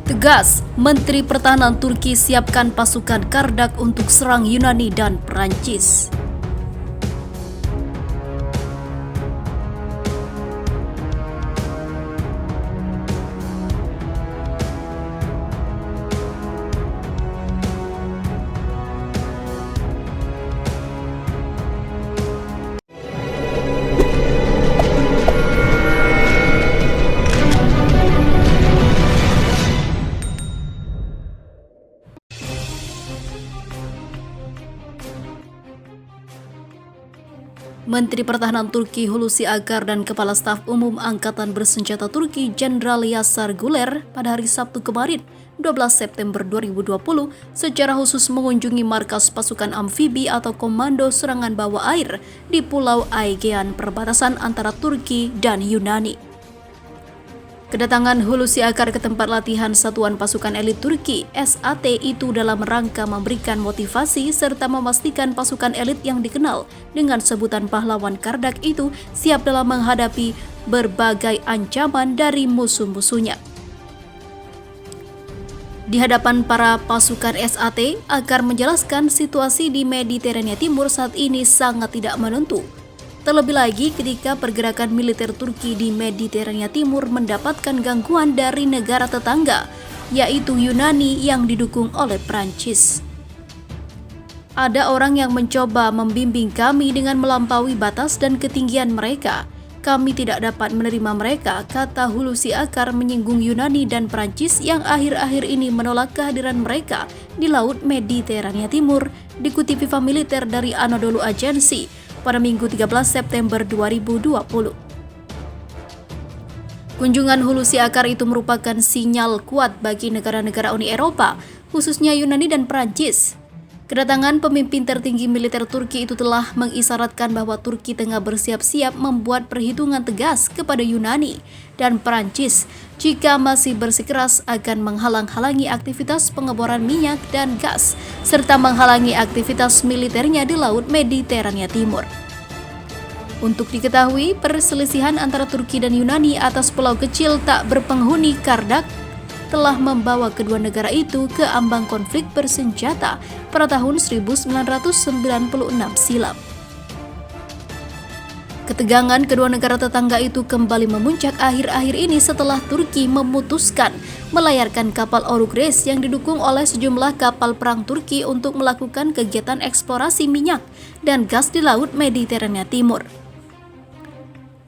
Tegas, Menteri Pertahanan Turki siapkan pasukan Kardak untuk serang Yunani dan Perancis. Menteri Pertahanan Turki Hulusi Akar dan Kepala Staf Umum Angkatan Bersenjata Turki Jenderal Yasar Güler pada hari Sabtu kemarin, 12 September 2020, secara khusus mengunjungi markas pasukan amfibi atau Komando Serangan Bawah Air di Pulau Aegean perbatasan antara Turki dan Yunani. Kedatangan Hulusi Akar ke tempat latihan Satuan Pasukan Elit Turki (SAT) itu dalam rangka memberikan motivasi serta memastikan pasukan elit yang dikenal dengan sebutan pahlawan Kardak itu siap dalam menghadapi berbagai ancaman dari musuh-musuhnya. Di hadapan para pasukan SAT, Akar menjelaskan situasi di Mediterania Timur saat ini sangat tidak menentu. Terlebih lagi ketika pergerakan militer Turki di Mediterania Timur mendapatkan gangguan dari negara tetangga, yaitu Yunani yang didukung oleh Prancis. Ada orang yang mencoba membimbing kami dengan melampaui batas dan ketinggian mereka. Kami tidak dapat menerima mereka, kata Hulusi Akar menyinggung Yunani dan Prancis yang akhir-akhir ini menolak kehadiran mereka di Laut Mediterania Timur, dikutip Viva Militer dari Anadolu Agency pada Minggu 13 September 2020. Kunjungan Hulusi Akar itu merupakan sinyal kuat bagi negara-negara Uni Eropa, khususnya Yunani dan Prancis. Kedatangan pemimpin tertinggi militer Turki itu telah mengisyaratkan bahwa Turki tengah bersiap-siap membuat perhitungan tegas kepada Yunani dan Prancis jika masih bersikeras akan menghalang-halangi aktivitas pengeboran minyak dan gas, serta menghalangi aktivitas militernya di Laut Mediterania Timur. Untuk diketahui, perselisihan antara Turki dan Yunani atas pulau kecil tak berpenghuni Kardak telah membawa kedua negara itu ke ambang konflik bersenjata pada tahun 1996 silam. Ketegangan kedua negara tetangga itu kembali memuncak akhir-akhir ini setelah Turki memutuskan melayarkan kapal Oruç yang didukung oleh sejumlah kapal perang Turki untuk melakukan kegiatan eksplorasi minyak dan gas di Laut Mediterania Timur.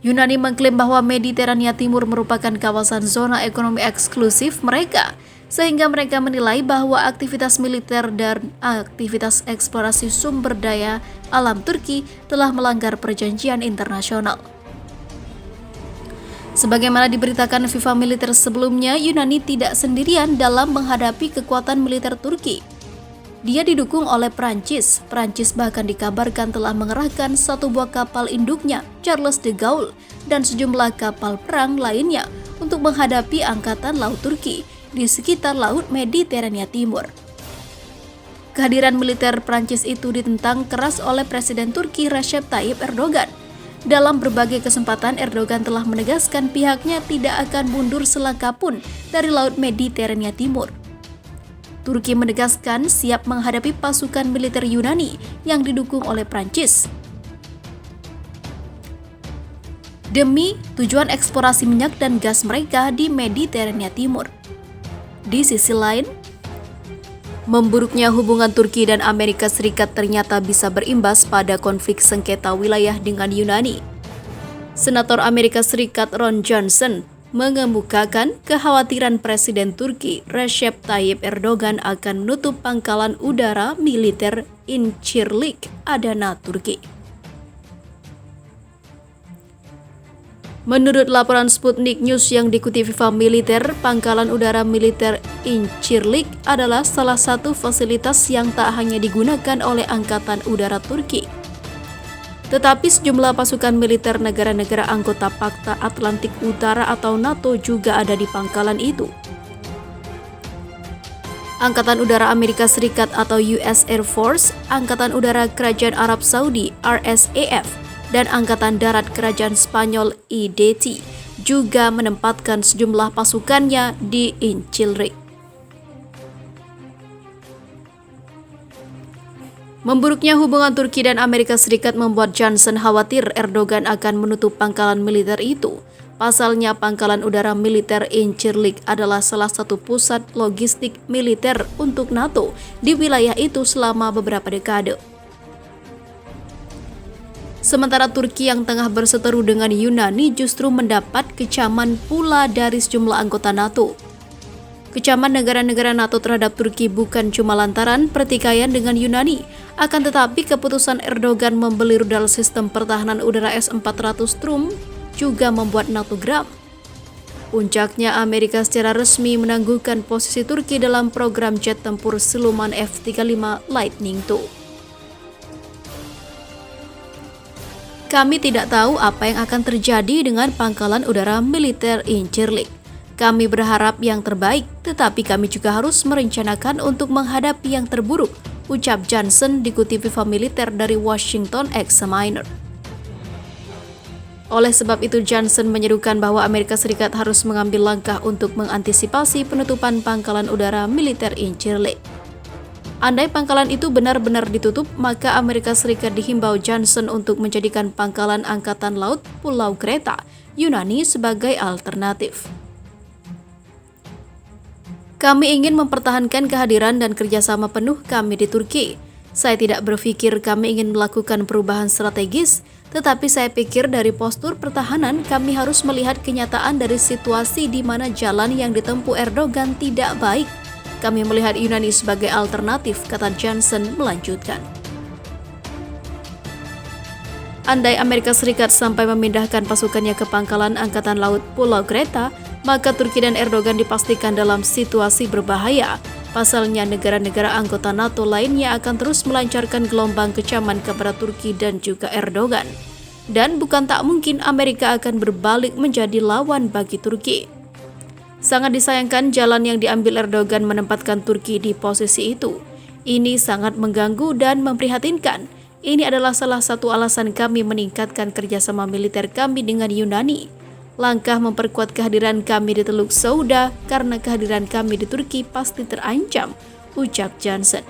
Yunani mengklaim bahwa Mediterania Timur merupakan kawasan zona ekonomi eksklusif mereka, sehingga mereka menilai bahwa aktivitas militer dan aktivitas eksplorasi sumber daya alam Turki telah melanggar perjanjian internasional. Sebagaimana diberitakan Viva Militer sebelumnya, Yunani tidak sendirian dalam menghadapi kekuatan militer Turki. Dia didukung oleh Prancis. Prancis bahkan dikabarkan telah mengerahkan satu buah kapal induknya, Charles de Gaulle, dan sejumlah kapal perang lainnya untuk menghadapi Angkatan Laut Turki di sekitar Laut Mediterania Timur. Kehadiran militer Prancis itu ditentang keras oleh Presiden Turki Recep Tayyip Erdogan. Dalam berbagai kesempatan, Erdogan telah menegaskan pihaknya tidak akan mundur selangkah pun dari Laut Mediterania Timur. Turki menegaskan siap menghadapi pasukan militer Yunani yang didukung oleh Prancis demi tujuan eksplorasi minyak dan gas mereka di Mediterania Timur. Di sisi lain, memburuknya hubungan Turki dan Amerika Serikat ternyata bisa berimbas pada konflik sengketa wilayah dengan Yunani. Senator Amerika Serikat Ron Johnson mengemukakan kekhawatiran Presiden Turki Recep Tayyip Erdogan akan menutup pangkalan udara militer Incirlik, Adana, Turki. Menurut laporan Sputnik News yang dikutip Viva Militer, pangkalan udara militer Incirlik adalah salah satu fasilitas yang tak hanya digunakan oleh Angkatan Udara Turki, tetapi sejumlah pasukan militer negara-negara anggota Pakta Atlantik Utara atau NATO juga ada di pangkalan itu. Angkatan Udara Amerika Serikat atau US Air Force, Angkatan Udara Kerajaan Arab Saudi RSAF, dan Angkatan Darat Kerajaan Spanyol IDT juga menempatkan sejumlah pasukannya di Incirlik. Memburuknya hubungan Turki dan Amerika Serikat membuat Johnson khawatir Erdogan akan menutup pangkalan militer itu. Pasalnya, pangkalan udara militer Incirlik adalah salah satu pusat logistik militer untuk NATO di wilayah itu selama beberapa dekade. Sementara Turki yang tengah berseteru dengan Yunani justru mendapat kecaman pula dari sejumlah anggota NATO. Kecaman negara-negara NATO terhadap Turki bukan cuma lantaran pertikaian dengan Yunani, akan tetapi keputusan Erdogan membeli rudal sistem pertahanan udara S-400 Trump juga membuat NATO geram. Puncaknya, Amerika secara resmi menangguhkan posisi Turki dalam program jet tempur siluman F-35 Lightning II. Kami tidak tahu apa yang akan terjadi dengan pangkalan udara militer Incirlik. Kami berharap yang terbaik, tetapi kami juga harus merencanakan untuk menghadapi yang terburuk, ucap Johnson dikutip FIFA Militer dari Washington Examiner. Oleh sebab itu, Johnson menyerukan bahwa Amerika Serikat harus mengambil langkah untuk mengantisipasi penutupan pangkalan udara militer Incirlik. Andai pangkalan itu benar-benar ditutup, maka Amerika Serikat dihimbau Johnson untuk menjadikan pangkalan Angkatan Laut Pulau Kreta, Yunani sebagai alternatif. Kami ingin mempertahankan kehadiran dan kerjasama penuh kami di Turki. Saya tidak berpikir kami ingin melakukan perubahan strategis, tetapi saya pikir dari postur pertahanan kami harus melihat kenyataan dari situasi di mana jalan yang ditempuh Erdogan tidak baik. Kami melihat Yunani sebagai alternatif, kata Johnson melanjutkan. Andai Amerika Serikat sampai memindahkan pasukannya ke pangkalan Angkatan Laut Pulau Kreta, maka Turki dan Erdogan dipastikan dalam situasi berbahaya. Pasalnya, negara-negara anggota NATO lainnya akan terus melancarkan gelombang kecaman kepada Turki dan juga Erdogan. Dan bukan tak mungkin Amerika akan berbalik menjadi lawan bagi Turki. Sangat disayangkan jalan yang diambil Erdogan menempatkan Turki di posisi itu. Ini sangat mengganggu dan memprihatinkan. Ini adalah salah satu alasan kami meningkatkan kerjasama militer kami dengan Yunani. Langkah memperkuat kehadiran kami di Teluk Sauda karena kehadiran kami di Turki pasti terancam, ucap Johnson.